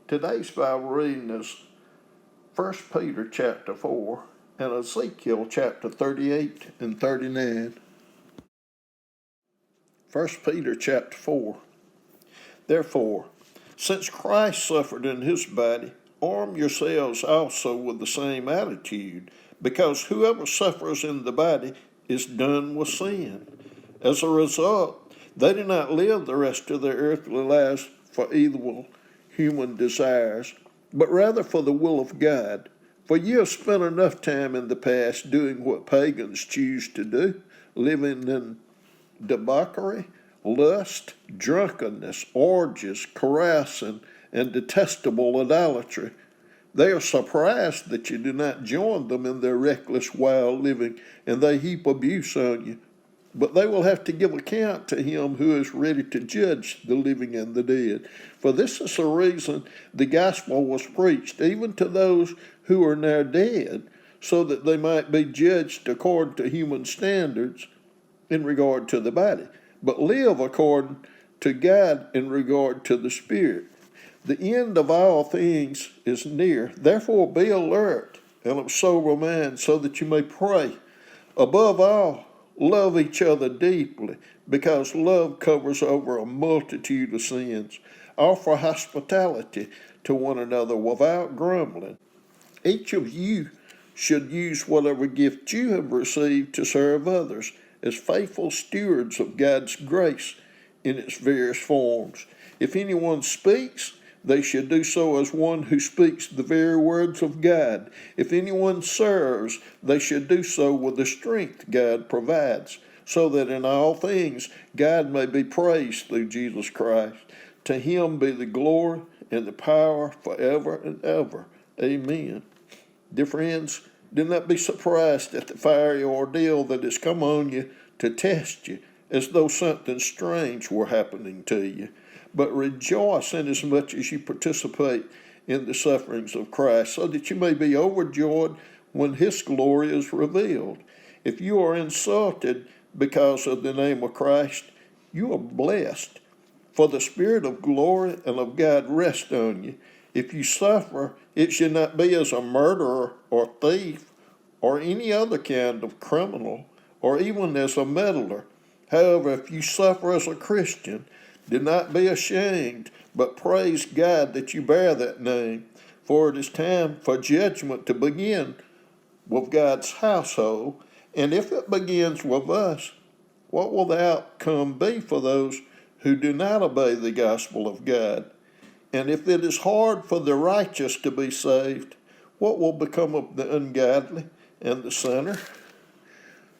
Today's Bible reading is 1 Peter chapter 4 and Ezekiel chapter 38 and 39. 1 Peter chapter 4. Therefore, since Christ suffered in his body, arm yourselves also with the same attitude, because whoever suffers in the body is done with sin. As a result, they do not live the rest of their earthly lives for evil human desires, but rather for the will of God. For you have spent enough time in the past doing what pagans choose to do, living in debauchery, lust, drunkenness, orgies, carousing, and detestable idolatry. They are surprised that you do not join them in their reckless, wild living, and they heap abuse on you. But they will have to give account to him who is ready to judge the living and the dead. For this is the reason the gospel was preached, even to those who are now dead, so that they might be judged according to human standards in regard to the body, but live according to God in regard to the spirit. The end of all things is near. Therefore be alert and of sober mind, so that you may pray. Above all, love each other deeply, because love covers over a multitude of sins. Offer hospitality to one another without grumbling. Each of you should use whatever gift you have received to serve others as faithful stewards of God's grace in its various forms. If anyone speaks, they should do so as one who speaks the very words of God. If anyone serves, they should do so with the strength God provides, so that in all things God may be praised through Jesus Christ. To him be the glory and the power forever and ever. Amen. Dear friends, do not be surprised at the fiery ordeal that has come on you to test you, as though something strange were happening to you. But rejoice inasmuch as you participate in the sufferings of Christ, so that you may be overjoyed when his glory is revealed. If you are insulted because of the name of Christ, you are blessed, for the Spirit of glory and of God rests on you. If you suffer, it should not be as a murderer or thief or any other kind of criminal, or even as a meddler. However, if you suffer as a Christian, do not be ashamed, but praise God that you bear that name, for it is time for judgment to begin with God's household. And if it begins with us, what will the outcome be for those who do not obey the gospel of God? And if it is hard for the righteous to be saved, what will become of the ungodly and the sinner?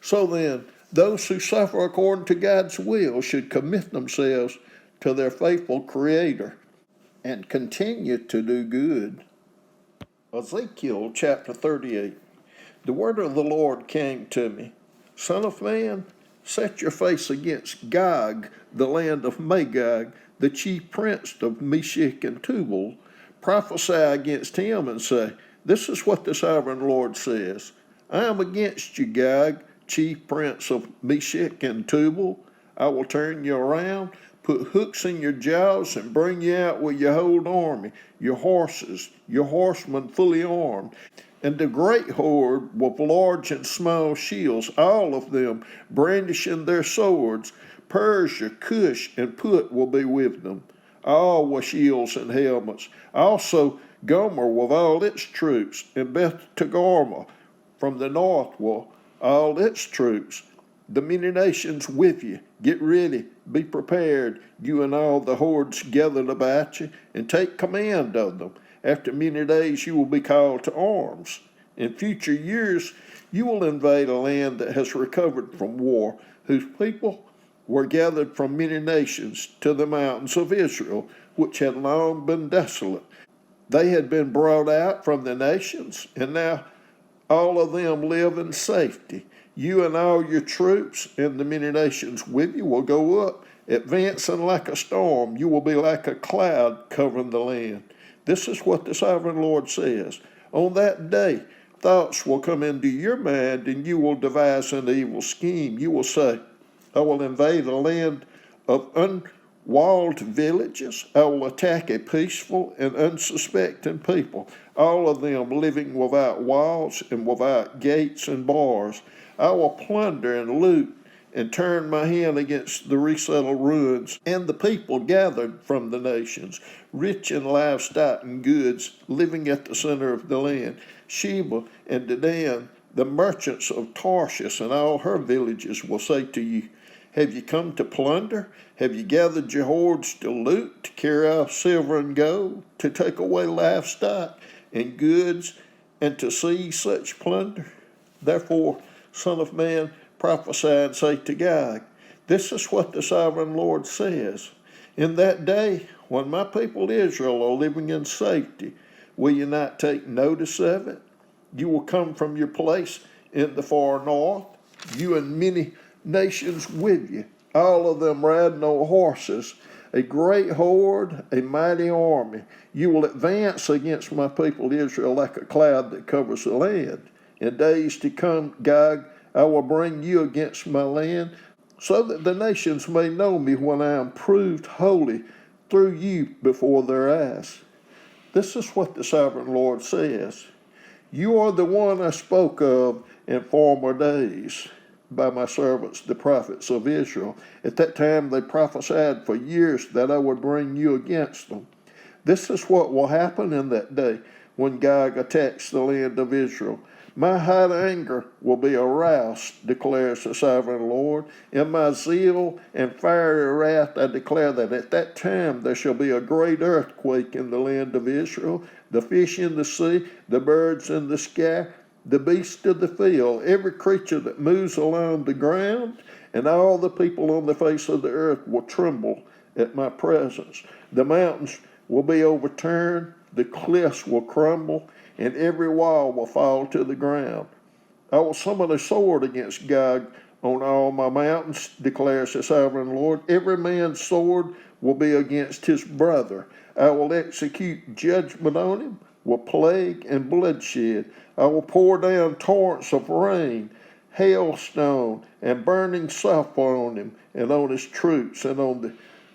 So then, those who suffer according to God's will should commit themselves to their faithful Creator and continue to do good. Ezekiel chapter 38. The word of the Lord came to me. Son of man, set your face against Gog, the land of Magog, the chief prince of Meshech and Tubal. Prophesy against him and say, this is what the sovereign Lord says. I am against you, Gog, chief prince of Meshech and Tubal. I will turn you around, put hooks in your jaws, and bring you out with your whole army, your horses, your horsemen fully armed, and the great horde with large and small shields, all of them brandishing their swords. Persia, Cush, and Put will be with them, all with shields and helmets. Also Gomer with all its troops, and Beth Togarmah from the north with all its troops. The many nations with you. Get ready, be prepared, you and all the hordes gathered about you, and take command of them. After many days you will be called to arms. In future years you will invade a land that has recovered from war, whose people were gathered from many nations to the mountains of Israel, which had long been desolate. They had been brought out from the nations, and now all of them live in safety. You and all your troops and the many nations with you will go up, advancing like a storm. You will be like a cloud covering the land. This is what the sovereign Lord says. On that day, thoughts will come into your mind, and you will devise an evil scheme. You will say, I will invade a land of walled villages. I will attack a peaceful and unsuspecting people, all of them living without walls and without gates and bars. I will plunder and loot and turn my hand against the resettled ruins and the people gathered from the nations, rich in livestock and goods, living at the center of the land. Sheba and Dedan, the merchants of Tarshish and all her villages will say to you, have you come to plunder? Have you gathered your hordes to loot, to carry off silver and gold, to take away livestock and goods, and to seize such plunder? Therefore, Son of man, prophesy and say to Gog, this is what the sovereign Lord says. In that day, when my people Israel are living in safety, will you not take notice of it? You will come from your place in the far north, you and many nations with you, all of them riding on horses, a great horde, a mighty army. You will advance against my people Israel like a cloud that covers the land. In days to come, Gog, I will bring you against my land, so that the nations may know me when I am proved holy through you before their eyes. This is what the sovereign Lord says. You are the one I spoke of in former days by my servants, the prophets of Israel. At that time they prophesied for years that I would bring you against them. This is what will happen in that day when Gog attacks the land of Israel. My hot anger will be aroused, declares the sovereign Lord. In my zeal and fiery wrath I declare that at that time there shall be a great earthquake in the land of Israel. The fish in the sea, the birds in the sky, the beasts of the field, every creature that moves along the ground, and all the people on the face of the earth will tremble at my presence. The mountains will be overturned, the cliffs will crumble, and every wall will fall to the ground. I will summon a sword against Gog on all my mountains, declares the sovereign Lord. Every man's sword will be against his brother. I will execute judgment on him with plague and bloodshed. I will pour down torrents of rain, hailstone, and burning sulfur on him, and on his troops, and on the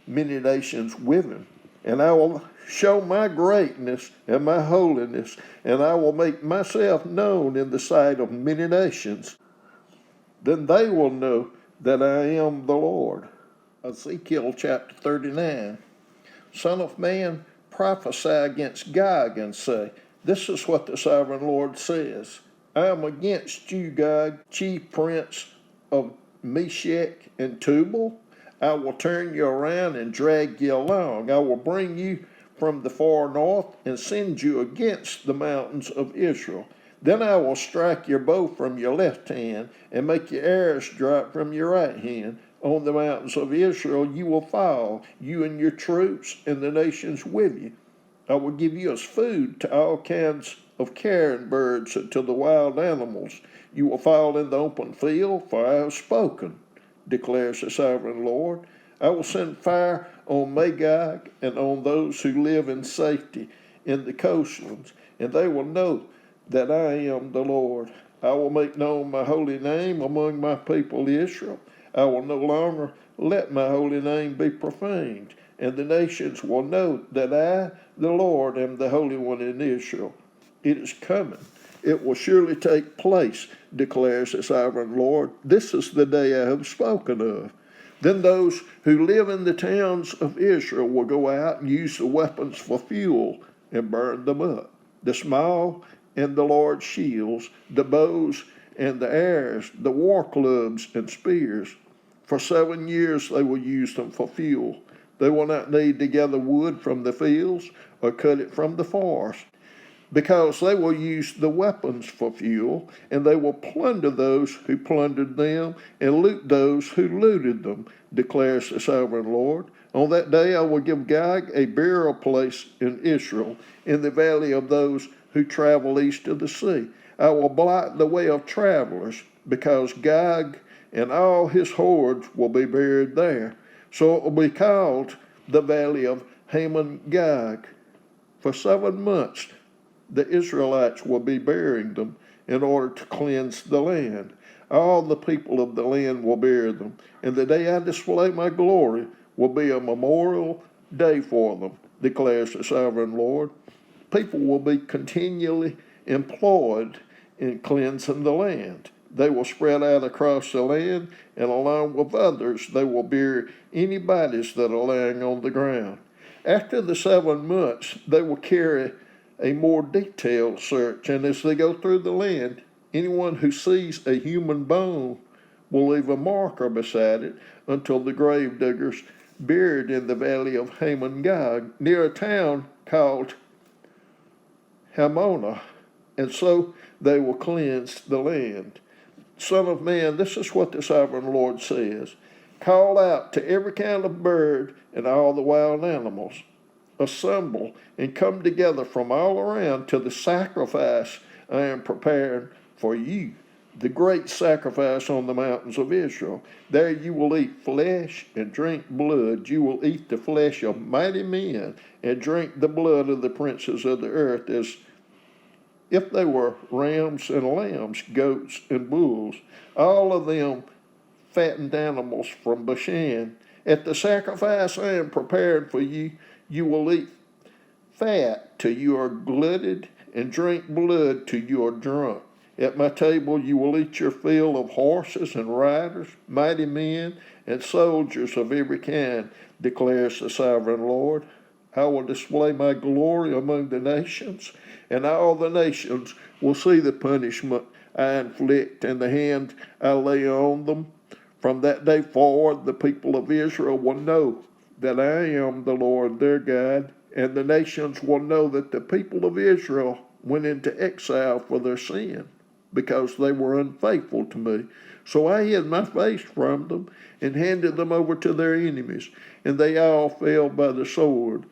many nations with him. And I will show my greatness and my holiness, and I will make myself known in the sight of many nations. Then they will know that I am the Lord. Ezekiel chapter 39. Son of man, prophesy against Gog and say, this is what the sovereign Lord says. I am against you, Gog, chief prince of Meshech and Tubal. I will turn you around and drag you along. I will bring you from the far north and send you against the mountains of Israel. Then I will strike your bow from your left hand and make your arrows drop from your right hand. On the mountains of Israel you will fall, you and your troops and the nations with you. I will give you as food to all kinds of carrion birds and to the wild animals. You will fall in the open field, for I have spoken, declares the sovereign Lord. I will send fire on Magog and on those who live in safety in the coastlands, and they will know that I am the Lord. I will make known my holy name among my people Israel. I will no longer let my holy name be profaned, and the nations will know that I, the Lord, am the Holy One in Israel. It is coming. It will surely take place, declares the sovereign Lord. This is the day I have spoken of. Then those who live in the towns of Israel will go out and use the weapons for fuel and burn them up. The small and the large shields, the bows and the arrows, the war clubs and spears. For 7 years they will use them for fuel. They will not need to gather wood from the fields or cut it from the forest, because they will use the weapons for fuel, and they will plunder those who plundered them and loot those who looted them, declares the sovereign Lord. On that day I will give Gog a burial place in Israel, in the valley of those who travel east of the sea. I will blot the way of travelers, because Gog and all his hordes will be buried there. So it will be called the valley of Hamon Gog. For 7 months the Israelites will be burying them in order to cleanse the land. All the people of the land will bury them. And the day I display my glory will be a memorial day for them, declares the sovereign Lord. People will be continually employed in cleansing the land. They will spread out across the land, and along with others, they will bury any bodies that are laying on the ground. After the 7 months, they will carry a more detailed search, and as they go through the land, anyone who sees a human bone will leave a marker beside it until the grave diggers buried in the valley of Hamon Gog near a town called Hamona, and so they will cleanse the land. Son of man, this is what the sovereign Lord says. Call out to every kind of bird and all the wild animals. Assemble and come together from all around to the sacrifice I am preparing for you, the great sacrifice on the mountains of Israel. There you will eat flesh and drink blood. You will eat the flesh of mighty men and drink the blood of the princes of the earth as if they were rams and lambs, goats and bulls, all of them fattened animals from Bashan. At the sacrifice I am preparing for you, you will eat fat till you are glutted and drink blood till you are drunk. At my table you will eat your fill of horses and riders, mighty men, and soldiers of every kind, declares the sovereign Lord. I will display my glory among the nations, and all the nations will see the punishment I inflict and the hand I lay on them. From that day forward, the people of Israel will know that I am the Lord their God, and the nations will know that the people of Israel went into exile for their sin, because they were unfaithful to me. So I hid my face from them and handed them over to their enemies, and they all fell by the sword.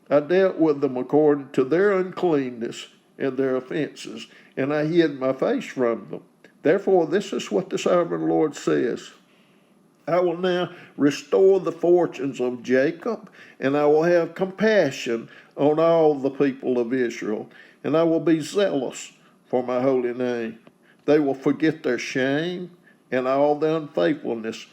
I dealt with them according to their uncleanness and their offenses, and I hid my face from them. Therefore, this is what the sovereign Lord says. I will now restore the fortunes of Jacob, and I will have compassion on all the people of Israel, and I will be zealous for my holy name. They will forget their shame and all the unfaithfulness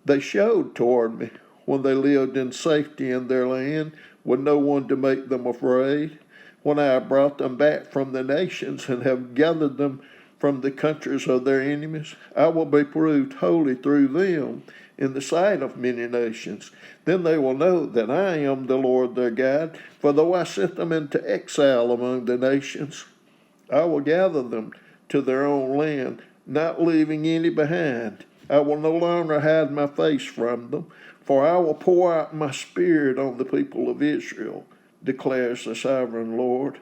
they showed toward me when they lived in safety in their land, with no one to make them afraid. When I have brought them back from the nations and have gathered them from the countries of their enemies, I will be proved holy through them in the sight of many nations. Then they will know that I am the Lord their God, for though I sent them into exile among the nations, I will gather them to their own land, not leaving any behind. I will no longer hide my face from them, for I will pour out my spirit on the people of Israel, declares the sovereign Lord.